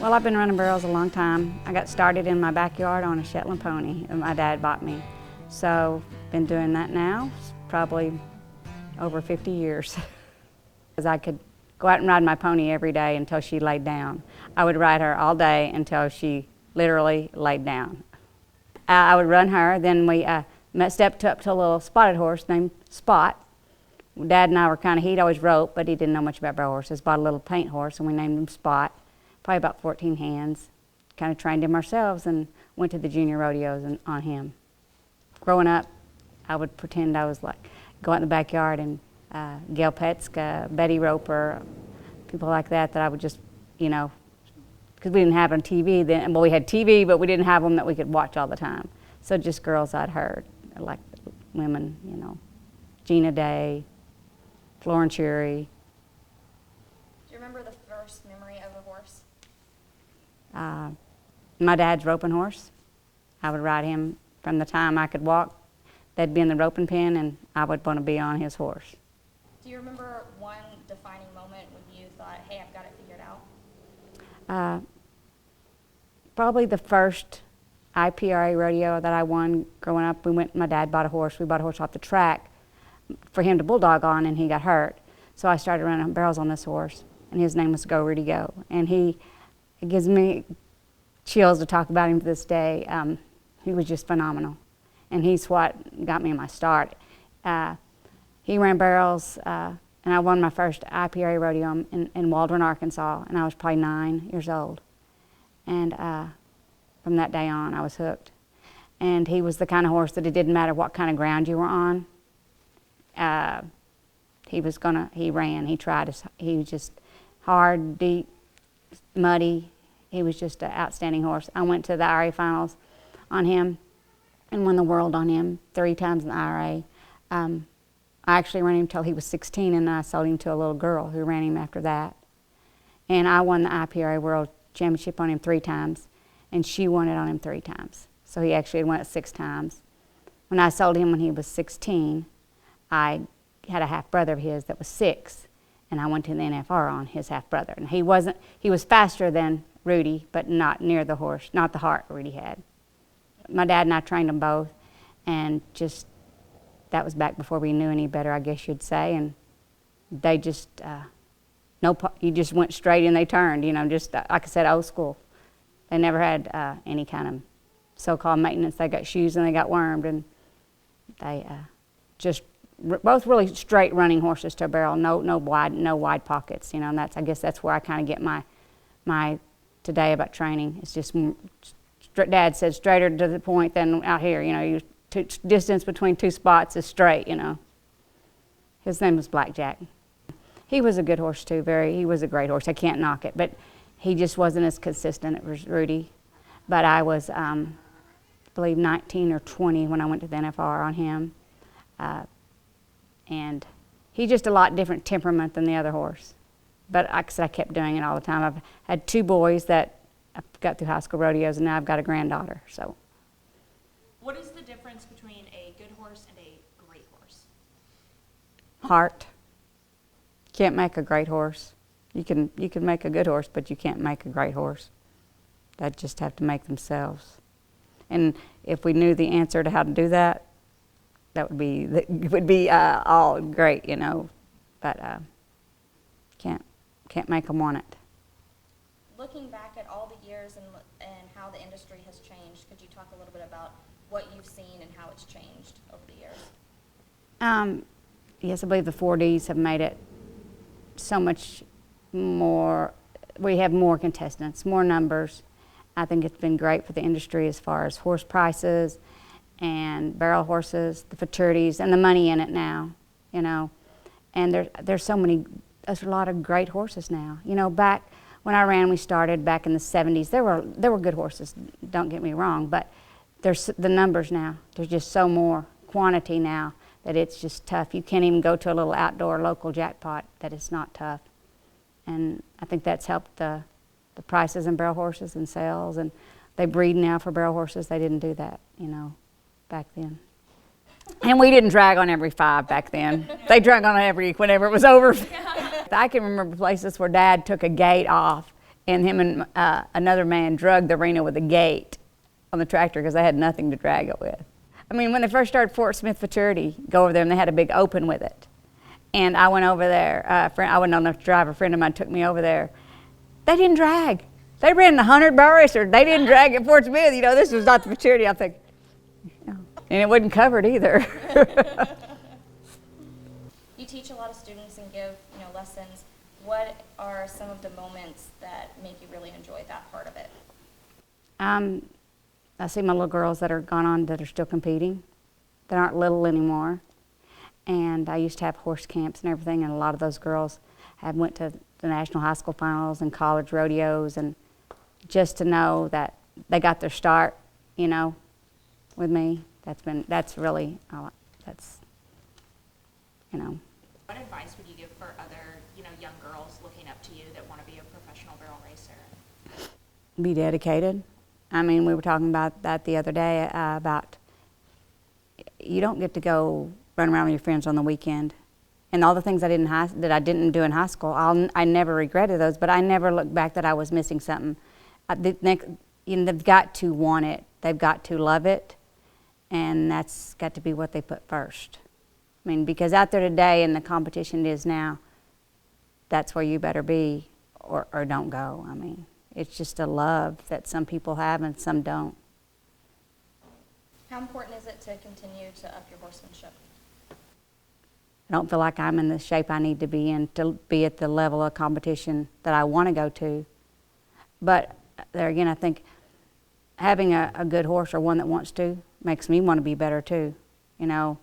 Well, I've been running barrels a long time. I got started in my backyard on a Shetland pony that my dad bought me. So, been doing that now, probably over 50 years. Because I could go out and ride my pony every day until she laid down. I would ride her all day until she literally laid down. I would run her, then we stepped up to a little spotted horse named Spot. Dad and I were kind of, he'd always roped, but he didn't know much about barrel horses. Bought a little paint horse and we named him Spot. Probably about 14 hands. Kind of trained him ourselves and went to the junior rodeos on him. Growing up, I would pretend I was like, go out in the backyard and Gail Petska, Betty Roper, people like that I would just, you know, because we didn't have on TV then. Well, we had TV, but we didn't have them that we could watch all the time. So just girls I'd heard, like women, you know, Gina Day, Florence Cherry. Do you remember the first memory of a horse? My dad's roping horse. I would ride him from the time I could walk. They'd be in the roping pen and I would want to be on his horse. Do you remember one defining moment when you thought, hey, I've got it figured out? Probably the first IPRA rodeo that I won growing up. My dad bought a horse. We bought a horse off the track for him to bulldog on and he got hurt. So I started running barrels on this horse and his name was Go Rudy Go. And it gives me chills to talk about him to this day. He was just phenomenal. And he's what got me my start. He ran barrels and I won my first IPRA rodeo in Waldron, Arkansas, and I was probably 9 years old. And from that day on, I was hooked. And he was the kind of horse that it didn't matter what kind of ground you were on. He ran, he tried, he was just hard, deep, muddy. He was just an outstanding horse. I went to the IRA finals on him and won the world on him 3 times in the IRA. I actually ran him until he was 16 and then I sold him to a little girl who ran him after that. And I won the IPRA World Championship on him 3 times and she won it on him 3 times. So he actually had won it 6 times. When I sold him when he was 16, I had a half-brother of his that was 6 and I went to the NFR on his half-brother. And he was faster than Rudy, but not near the horse, not the heart Rudy had. My dad and I trained them both and just, that was back before we knew any better, I guess you'd say, and they just, you just went straight and they turned, you know, just like I said, old school. They never had any kind of so-called maintenance. They got shoes and they got wormed, and they just both really straight running horses to a barrel, no wide pockets, you know, and I guess that's where I kind of get my today about training. It's just, Dad said straighter to the point than out here, you know, distance between 2 spots is straight, you know. His name was Blackjack. He was a good horse too, he was a great horse. I can't knock it, but he just wasn't as consistent as Rudy. But I was, I believe 19 or 20 when I went to the NFR on him. And he's just a lot different temperament than the other horse. But like I said, I kept doing it all the time. I've had 2 boys that I got through high school rodeos, and now I've got a granddaughter, so. What is the difference between a good horse and a great horse? Heart. Can't make a great horse. You can make a good horse, but you can't make a great horse. They just have to make themselves. And if we knew the answer to how to do that, that would be all great, you know. But can't make them want it. Looking back at all the years and how the industry has changed, could you talk a little bit about what you've seen and how it's changed over the years? Yes, I believe the 4Ds have made it so much more. We have more contestants, more numbers. I think it's been great for the industry as far as horse prices and barrel horses, the futurities, and the money in it now, you know. And there's a lot of great horses now. You know, back when I ran, we started back in the 70s. There were good horses, don't get me wrong, but there's the numbers now. There's just so more quantity now that it's just tough. You can't even go to a little outdoor local jackpot that it's not tough. And I think that's helped the prices in barrel horses and sales, and they breed now for barrel horses. They didn't do that, you know, back then. And we didn't drag on every 5 back then. They drug on whenever it was over. I can remember places where Dad took a gate off and him and another man drugged the arena with a gate on the tractor because they had nothing to drag it with. I mean, when they first started Fort Smith Futurity, go over there and they had a big open with it. And I went over there, I wasn't enough to drive, a friend of mine took me over there. They didn't drag. They ran the 100 bar racer. They didn't drag at Fort Smith. You know, this was not the Futurity. I think, you know, and it wasn't covered either. You teach a lot of students and give, you know, lessons. What are some of the moments that make you really enjoy that part of it? I see my little girls that are gone on that are still competing, that aren't little anymore. And I used to have horse camps and everything, and a lot of those girls have went to the National High School Finals and college rodeos, and just to know that they got their start, you know, with me, that's really, that's, you know. What advice would you give for other, you know, young girls looking up to you that want to be a professional barrel racer? Be dedicated. I mean, we were talking about that the other day, about you don't get to go run around with your friends on the weekend. And all the things that I didn't do in high school, I never regretted those, but I never looked back that I was missing something. They've got to want it. They've got to love it, and that's got to be what they put first. I mean, because out there today and the competition is now, that's where you better be or don't go. I mean, it's just a love that some people have and some don't. How important is it to continue to up your horsemanship? I don't feel like I'm in the shape I need to be in to be at the level of competition that I want to go to. But there again, I think having a good horse or one that wants to makes me want to be better too. You know,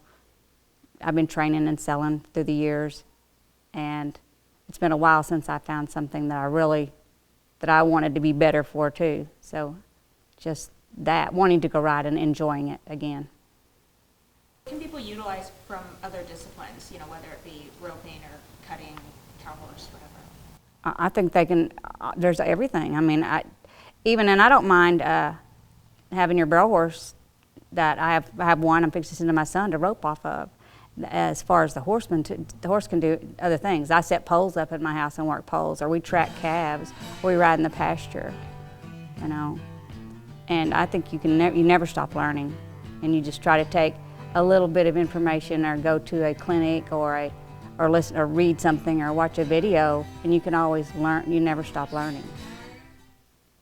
I've been training and selling through the years, and it's been a while since I found something that I wanted to be better for too. So just that, wanting to go ride and enjoying it again. Can people utilize from other disciplines, you know, whether it be roping or cutting, cow horse, whatever? I think they can, there's everything. I mean, I don't mind having your barrel horse that I have one I'm fixing to send to my son to rope off of. As far as the horseman, the horse can do other things. I set poles up at my house and work poles, or we track calves, or we ride in the pasture, you know. And I think you never stop learning, and you just try to take a little bit of information or go to a clinic or listen or read something or watch a video, and you can always learn. You never stop learning.